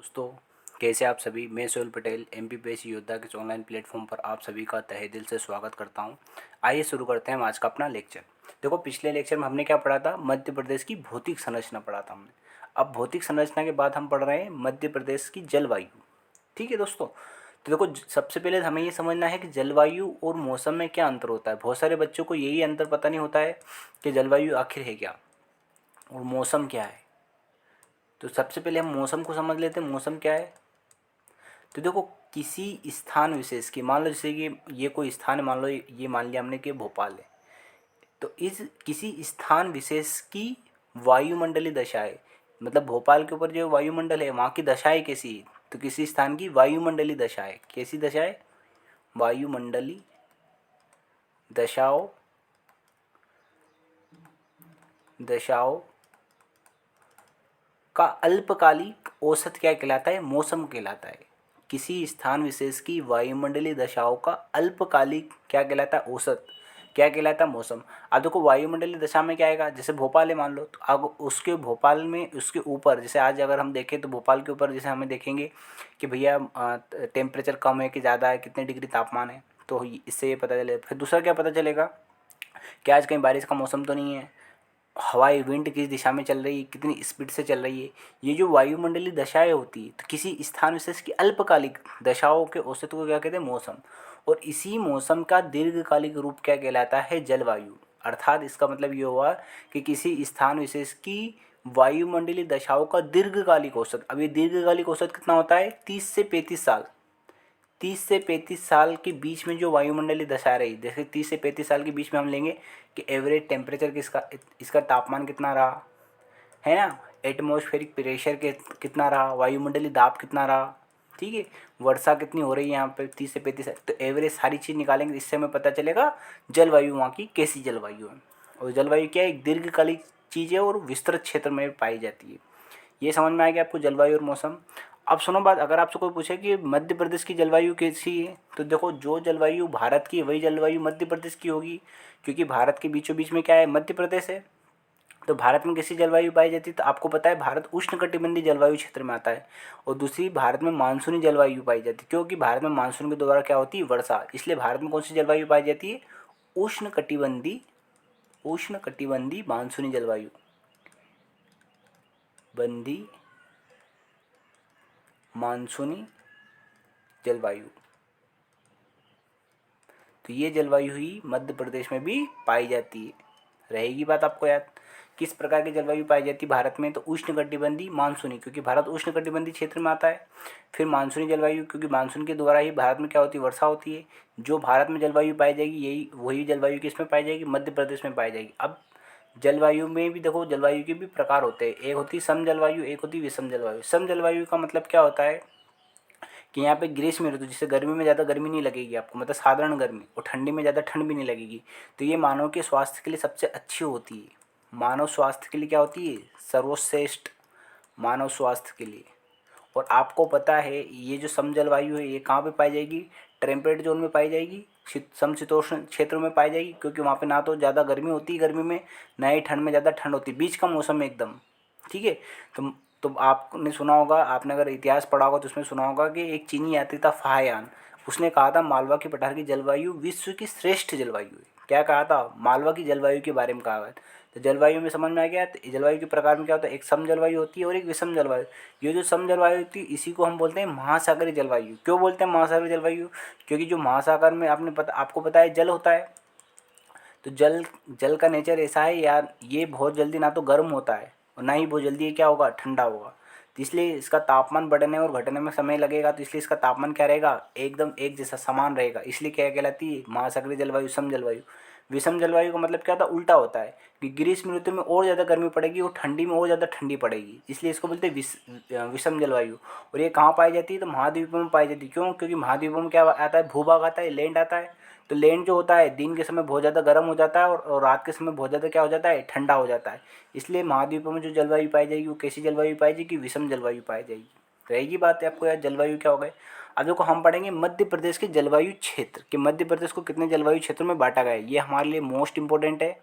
दोस्तों, कैसे आप सभी। मैं सोहेल पटेल एमपीपीएससी योद्धा के ऑनलाइन प्लेटफॉर्म पर आप सभी का तहे दिल से स्वागत करता हूं। आइए शुरू करते हैं आज का अपना लेक्चर। देखो, पिछले लेक्चर में हमने क्या पढ़ा था? मध्य प्रदेश की भौतिक संरचना पढ़ा था हमने। अब भौतिक संरचना के बाद हम पढ़ रहे हैं मध्य प्रदेश की जलवायु। ठीक है दोस्तों, तो देखो सबसे पहले हमें ये समझना है कि जलवायु और मौसम में क्या अंतर होता है। बहुत सारे बच्चों को यही अंतर पता नहीं होता है कि जलवायु आखिर है क्या और मौसम क्या है। तो सबसे पहले हम मौसम को समझ लेते हैं। मौसम क्या है? तो देखो, किसी स्थान विशेष की, मान लो जैसे कि ये कोई स्थान है, मान लो ये मान लिया हमने कि भोपाल है। तो इस किसी स्थान विशेष की वायुमंडलीय दशाएं, मतलब भोपाल के ऊपर जो वायुमंडल है वहाँ की दशाएं कैसी है? तो किसी स्थान की वायुमंडलीय दशाएं, कैसी दशाएं? वायुमंडलीय दशाओं दशाओं का अल्पकालिक औसत क्या कहलाता है? मौसम कहलाता है। किसी स्थान विशेष की वायुमंडलीय दशाओं का अल्पकालिक क्या कहलाता है? औसत क्या कहलाता है? मौसम। अब देखो, वायुमंडलीय दशा में क्या आएगा? जैसे भोपाल है मान लो, तो अब उसके भोपाल में उसके ऊपर, जैसे आज अगर हम देखें तो भोपाल के ऊपर जैसे हमें देखेंगे कि भैया टेम्परेचर कम है कि ज़्यादा है, कितने डिग्री तापमान है, तो इससे ये पता चलेगा। फिर दूसरा क्या पता चलेगा कि आज कहीं बारिश का मौसम तो नहीं है, हवाई विंड किस दिशा में चल रही है, कितनी स्पीड से चल रही है। ये जो वायुमंडलीय दशाएं होती है, तो किसी स्थान विशेष की अल्पकालिक दशाओं के औसत को क्या कहते हैं? मौसम। और इसी मौसम का दीर्घकालिक रूप क्या कहलाता है? जलवायु। अर्थात इसका मतलब ये हुआ कि किसी स्थान विशेष की वायुमंडलीय दशाओं का दीर्घकालिक औसत। अब ये दीर्घकालिक औसत कितना होता है? 30 से 35 साल। 30 से 35 साल के बीच में जो वायुमंडलीय दशा रही, जैसे 30 से 35 साल के बीच में हम लेंगे कि एवरेज टेम्परेचर किसका, इसका तापमान कितना रहा है ना, एटमॉस्फेरिक प्रेशर के कितना रहा, वायुमंडलीय दाब कितना रहा, ठीक है, वर्षा कितनी हो रही है यहाँ पे 30 से 35 साल, तो एवरेज सारी चीज़ निकालेंगे। इससे हमें पता चलेगा जलवायु वहाँ की कैसी जलवायु है। और जलवायु क्या है? एक दीर्घकालिक चीज़ है और विस्तृत क्षेत्र में पाई जाती है। ये समझ में आ गया आपको, जलवायु और मौसम। अब सुनो बात, अगर आपसे कोई पूछे कि मध्य प्रदेश की जलवायु कैसी है, तो देखो, जो जलवायु भारत की है वही जलवायु मध्य प्रदेश की होगी, क्योंकि भारत के बीचों बीच में क्या है? मध्य प्रदेश है। तो भारत में कैसी जलवायु पाई जाती है? तो आपको पता है भारत उष्णकटिबंधीय जलवायु क्षेत्र में आता है। और दूसरी, भारत में मानसूनी जलवायु पाई जाती है, क्योंकि भारत में मानसून के द्वारा क्या होती है? वर्षा। इसलिए भारत में कौन सी जलवायु पाई जाती है? उष्णकटिबंधीय उष्णकटिबंधीय मानसूनी जलवायु, बंदी मानसूनी जलवायु। तो ये जलवायु ही मध्य प्रदेश में भी पाई जाती है। रहेगी बात आपको याद। किस प्रकार की जलवायु पाई जाती है भारत में? तो उष्णकटिबंधीय मानसूनी, क्योंकि भारत उष्णकटिबंधीय क्षेत्र में आता है। फिर मानसूनी जलवायु, क्योंकि मानसून के द्वारा ही भारत में क्या होती है? वर्षा होती है। जो भारत में जलवायु पाई जाएगी यही वही जलवायु किस में पाई जाएगी? मध्य प्रदेश में पाई जाएगी। अब जलवायु में भी देखो, जलवायु के भी प्रकार होते हैं। एक होती है सम जलवायु, एक होती है विषम जलवायु। सम जलवायु का मतलब क्या होता है कि यहाँ पे ग्रीष्म ऋतु, जिससे गर्मी में ज़्यादा गर्मी नहीं लगेगी आपको, मतलब साधारण गर्मी, और ठंडी में ज़्यादा ठंड भी नहीं लगेगी। तो ये मानव के स्वास्थ्य के लिए सबसे अच्छी होती है। मानव स्वास्थ्य के लिए क्या होती है? सर्वश्रेष्ठ मानव स्वास्थ्य के लिए। और आपको पता है ये जो सम जलवायु है ये कहाँ पे पाई जाएगी? टेम्परेट जोन में पाई जाएगी, समशीतोष्ण क्षेत्रों में पाई जाएगी, क्योंकि वहाँ पे ना तो ज़्यादा गर्मी होती है गर्मी में, ना ही ठंड में ज़्यादा ठंड होती है, बीच का मौसम है एकदम। ठीक है। तो तो आपने सुना होगा, आपने अगर इतिहास पढ़ा होगा तो उसमें सुना होगा कि एक चीनी यात्री था फाहयान। उसने कहा था मालवा की पठार की जलवायु विश्व की श्रेष्ठ जलवायु है। क्या कहा था? मालवा की जलवायु के बारे में कहा है। तो जलवायु में समझ में आ गया। तो जलवायु के प्रकार में क्या होता है? एक सम जलवायु होती है और एक विषम जलवायु। ये जो सम जलवायु होती है इसी को हम बोलते हैं महासागरीय जलवायु। क्यों बोलते हैं महासागरीय जलवायु? क्योंकि जो महासागर में आपको पता है जल होता है। तो जल जल का नेचर ऐसा है यार, ये बहुत जल्दी ना तो गर्म होता है और ना ही बहुत जल्दी ये क्या होगा? ठंडा होगा। तो इसलिए इसका तापमान बढ़ने और घटने में समय लगेगा। तो इसलिए इसका तापमान क्या रहेगा? एकदम एक जैसा समान रहेगा। इसलिए क्या कहलाती है? महासागरीय जलवायु, सम जलवायु। विषम जलवायु का मतलब क्या होता है? उल्टा होता है कि ग्रीष्म ऋतु में और ज़्यादा गर्मी पड़ेगी और ठंडी में और ज़्यादा ठंडी पड़ेगी, इसलिए इसको बोलते हैं विषम जलवायु। और ये कहाँ पाई जाती है? तो महाद्वीपों में पाई जाती है। क्यों? क्योंकि महाद्वीपों में क्या आता है? भूभाग आता है, लैंड आता है। तो लैंड जो होता है दिन के समय बहुत ज़्यादा गर्म हो जाता है और रात के समय बहुत ज़्यादा क्या हो जाता है? ठंडा हो जाता है। इसलिए महाद्वीपों में जो जलवायु पाई जाएगी वो कैसी जलवायु पाई जाएगी? विषम जलवायु पाई जाएगी। रहेगी बात है आपको यार, जलवायु क्या हो गए। अब देखो, हम पढ़ेंगे मध्य प्रदेश के जलवायु क्षेत्र कि मध्य प्रदेश को कितने जलवायु क्षेत्रों में बांटा गया है। ये हमारे लिए मोस्ट इंपॉर्टेंट है।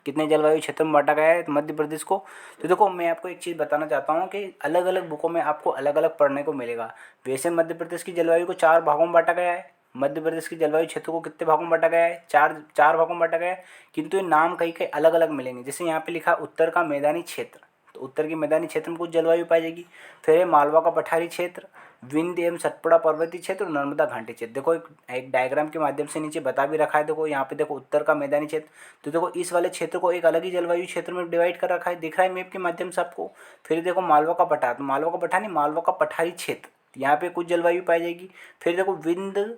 कितने जलवायु क्षेत्र में बांटा गया है मध्य प्रदेश को? तो देखो मैं आपको एक चीज़ बताना चाहता हूँ कि अलग अलग बुकों में आपको अलग अलग पढ़ने को मिलेगा। वैसे मध्य प्रदेश की जलवायु को 4 भागों में बांटा गया है। मध्य प्रदेश की जलवायु क्षेत्र को कितने भागों में बांटा गया है? चार भागों में बांटा गया है, किंतु ये नाम कहीं कहीं अलग अलग मिलेंगे। जैसे यहाँ पे लिखा उत्तर का मैदानी क्षेत्र, तो उत्तर के मैदानी क्षेत्र में कुछ जलवायु पाई जाएगी। फिर है मालवा का पठारी क्षेत्र, विंध्य एवं सतपुड़ा पर्वतीय क्षेत्र और नर्मदा घाटी क्षेत्र। देखो एक डायग्राम के माध्यम से नीचे बता भी रखा है। देखो यहाँ पे देखो उत्तर का मैदानी क्षेत्र, तो देखो इस वाले क्षेत्र को एक अलग ही जलवायु क्षेत्र में डिवाइड कर रखा है, दिख रहा है मैप के माध्यम से आपको। फिर देखो मालवा का पठार, तो मालवा का पठार नहीं, मालवा का पठारी क्षेत्र, यहाँ पे कुछ जलवायु पाई जाएगी। फिर देखो विंध्य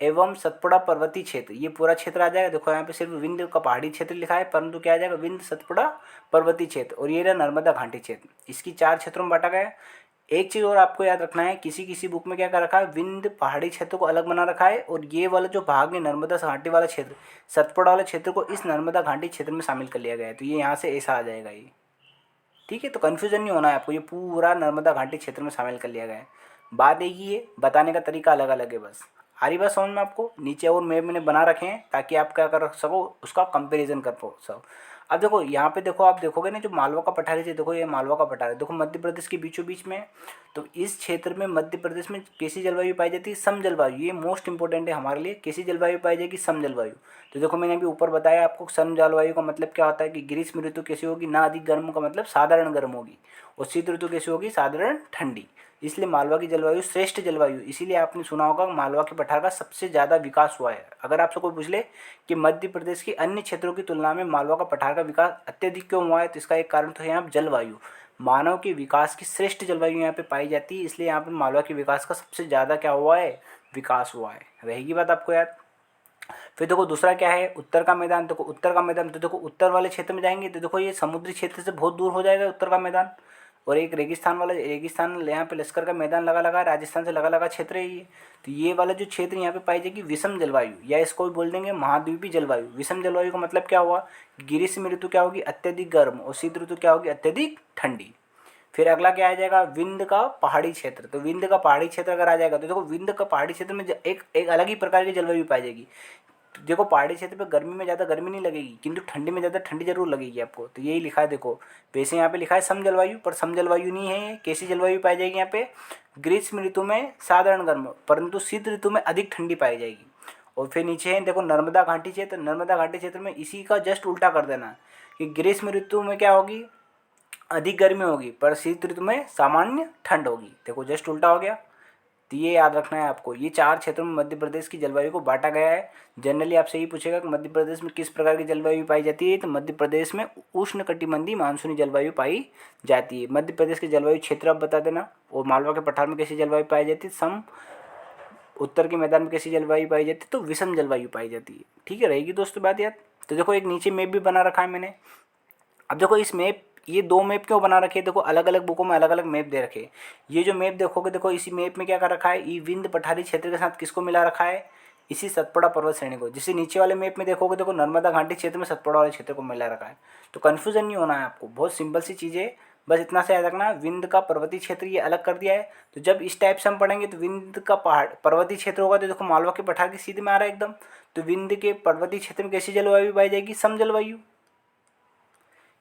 एवं सतपुड़ा पर्वतीय क्षेत्र, ये पूरा क्षेत्र आ जाएगा। देखो यहाँ पे सिर्फ विंध्य का पहाड़ी क्षेत्र लिखा है, परंतु क्या आ जाएगा? विंध्य सतपुड़ा पर्वतीय क्षेत्र। और ये रहा नर्मदा घाटी क्षेत्र, इसकी 4 क्षेत्रों में बांटा गया है। एक चीज़ और आपको याद रखना है, किसी किसी बुक में क्या कर रखा है, विंध्य पहाड़ी क्षेत्र को अलग बना रखा है, और ये वाला जो भाग है नर्मदा घाटी वाला क्षेत्र, सतपुड़ा वाले क्षेत्र को इस नर्मदा घाटी क्षेत्र में शामिल कर लिया गया है। तो ये यहाँ से ऐसा आ जाएगा ये, ठीक है। तो कन्फ्यूजन नहीं होना है आपको, ये पूरा नर्मदा घाटी क्षेत्र में शामिल कर लिया गया है। बात एक ही है, बताने का तरीका अलग अलग है बस। आ रही बात समझ में आपको? नीचे और मैप मैंने बना रखे हैं ताकि आप क्या कर सको, उसका कंपैरिजन कर सको। अब देखो यहाँ पे देखो, आप देखोगे ना जो मालवा का पठार है, देखो ये मालवा का पठार है, देखो मध्य प्रदेश के बीचों बीच में। तो इस क्षेत्र में मध्य प्रदेश में कैसी जलवायु पाई जाती है? सम जलवायु। ये मोस्ट इंपॉर्टेंट है हमारे लिए, कैसी जलवायु पाई जाएगी? सम जलवायु। तो देखो मैंने अभी ऊपर बताया आपको, सम जलवायु का मतलब क्या होता है कि ग्रीष्म ऋतु कैसी होगी? ना अधिक गर्म का मतलब साधारण गर्म होगी, और शीत ऋतु कैसी होगी? साधारण ठंडी। इसलिए मालवा की जलवायु श्रेष्ठ जलवायु, इसीलिए आपने सुना होगा मालवा के पठार का सबसे ज़्यादा विकास हुआ है। अगर आपसे कोई पूछ ले कि मध्य प्रदेश के अन्य क्षेत्रों की तुलना में मालवा का पठार का विकास अत्यधिक क्यों हुआ है, तो इसका एक कारण तो है यहाँ जलवायु। मानव के विकास की श्रेष्ठ जलवायु यहाँ पे पाई जाती है, इसलिए यहाँ पे मालवा के विकास का सबसे ज़्यादा क्या हुआ है? विकास हुआ है। रहेगी बात आपको याद। फिर देखो दूसरा क्या है, उत्तर का मैदान। देखो उत्तर का मैदान, तो देखो उत्तर वाले क्षेत्र में जाएंगे तो देखो ये समुद्री क्षेत्र से बहुत दूर हो जाएगा उत्तर का मैदान। और एक रेगिस्तान वाला, रेगिस्तान यहाँ पे लश्कर का मैदान लगा लगा, राजस्थान से लगा लगा क्षेत्र है ये। तो ये वाला जो क्षेत्र यहाँ पे पाई जाएगी विषम जलवायु, या इसको भी बोल देंगे महाद्वीपीय जलवायु। विषम जलवायु का मतलब क्या हुआ? ग्रीष्म ऋतु क्या होगी? अत्यधिक गर्म, और शीत ऋतु क्या होगी? अत्यधिक ठंडी। फिर अगला क्या आ जाएगा? विंध्य का पहाड़ी क्षेत्र। तो विंध्य का पहाड़ी क्षेत्र अगर आ जाएगा तो देखो विंध्य का पहाड़ी क्षेत्र में एक अलग ही प्रकार की जलवायु पाई जाएगी। तो देखो पहाड़ी क्षेत्र पे गर्मी में ज़्यादा गर्मी नहीं लगेगी, किंतु ठंडी में ज़्यादा ठंडी जरूर लगेगी आपको। तो यही लिखा है देखो, वैसे यहाँ पे लिखा है सम जलवायु, पर सम जलवायु नहीं है ये। कैसी जलवायु पाई जाएगी यहाँ पे? ग्रीष्म ऋतु में साधारण गर्म, परंतु शीत ऋतु में अधिक ठंडी पाई जाएगी। और फिर नीचे है देखो नर्मदा घाटी क्षेत्र। नर्मदा घाटी क्षेत्र में इसी का जस्ट उल्टा कर देना कि ग्रीष्म ऋतु में क्या होगी? अधिक गर्मी होगी, पर शीत ऋतु में सामान्य ठंड होगी। देखो जस्ट उल्टा हो गया। तो ये याद रखना है आपको। ये 4 क्षेत्रों में मध्य प्रदेश की जलवायु को बांटा गया है। जनरली आपसे यही पूछेगा कि मध्य प्रदेश में किस प्रकार की जलवायु पाई जाती है, तो मध्य प्रदेश में उष्णकटिबंधीय मानसूनी जलवायु पाई जाती है। मध्य प्रदेश के जलवायु क्षेत्र आप बता देना। और मालवा के पठार में कैसी जलवायु पाई जाती है? सम। उत्तर के मैदान में कैसी जलवायु पाई जाती है? तो विषम जलवायु पाई जाती है। ठीक है, रहेगी दोस्तों बात याद। तो देखो एक नीचे मैप भी बना रखा है मैंने। अब देखो इस मैप, ये 2 मैप क्यों बना रखे हैं? देखो अलग अलग बुकों में अलग अलग मैप दे रखे हैं। ये जो मैप देखोगे, देखो इसी मैप में क्या कर रखा है? ये विंध्य पठारी क्षेत्र के साथ किसको मिला रखा है? इसी सतपुड़ा पर्वत श्रेणी को। जिसे नीचे वाले मैप में देखोगे, देखो नर्मदा घाटी क्षेत्र में सतपुड़ा वाले क्षेत्र को मिला रखा है। तो कन्फ्यूजन नहीं होना है आपको, बहुत सिंपल सी चीज़ है। बस इतना से याद रखना, विंध्य का पर्वतीय क्षेत्र ये अलग कर दिया है। तो जब इस टाइप से हम पढ़ेंगे तो विंध्य का पहाड़ पर्वतीय क्षेत्र होगा, तो देखो मालवा के पठार के सीधे में आ रहा है एकदम। तो विंध्य के पर्वतीय क्षेत्र में कैसी जलवायु पाई जाएगी? सम जलवायु।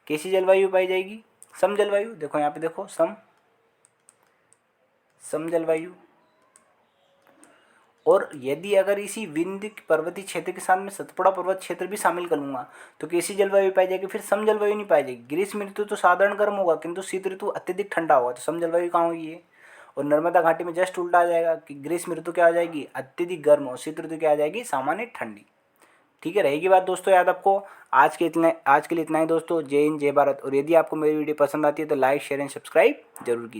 कैसी जलवायु पाई जाएगी? सम जलवायु। देखो यहाँ पे देखो सम जलवायु। और यदि अगर इसी विंध्य पर्वतीय क्षेत्र के साथ में सतपुड़ा पर्वत क्षेत्र भी शामिल कर लूँगा तो कैसी जलवायु पाई जाएगी? फिर सम जलवायु नहीं पाई जाएगी। ग्रीष्म ऋतु तो साधारण गर्म होगा, किंतु शीत ऋतु अत्यधिक ठंडा होगा। तो सम जलवायु कहाँ होगी ये? और नर्मदा घाटी में जस्ट उल्टा आ जाएगा कि ग्रीष्म ऋतु क्या आ जाएगी? अत्यधिक गर्म, और शीत ऋतु क्या आ जाएगी? सामान्य ठंडी। ठीक है, रहेगी बात दोस्तों याद आपको। आज के लिए इतना ही दोस्तों। जय हिंद, जय भारत। और यदि आपको मेरी वीडियो पसंद आती है तो लाइक, शेयर एंड सब्सक्राइब जरूर कीजिए।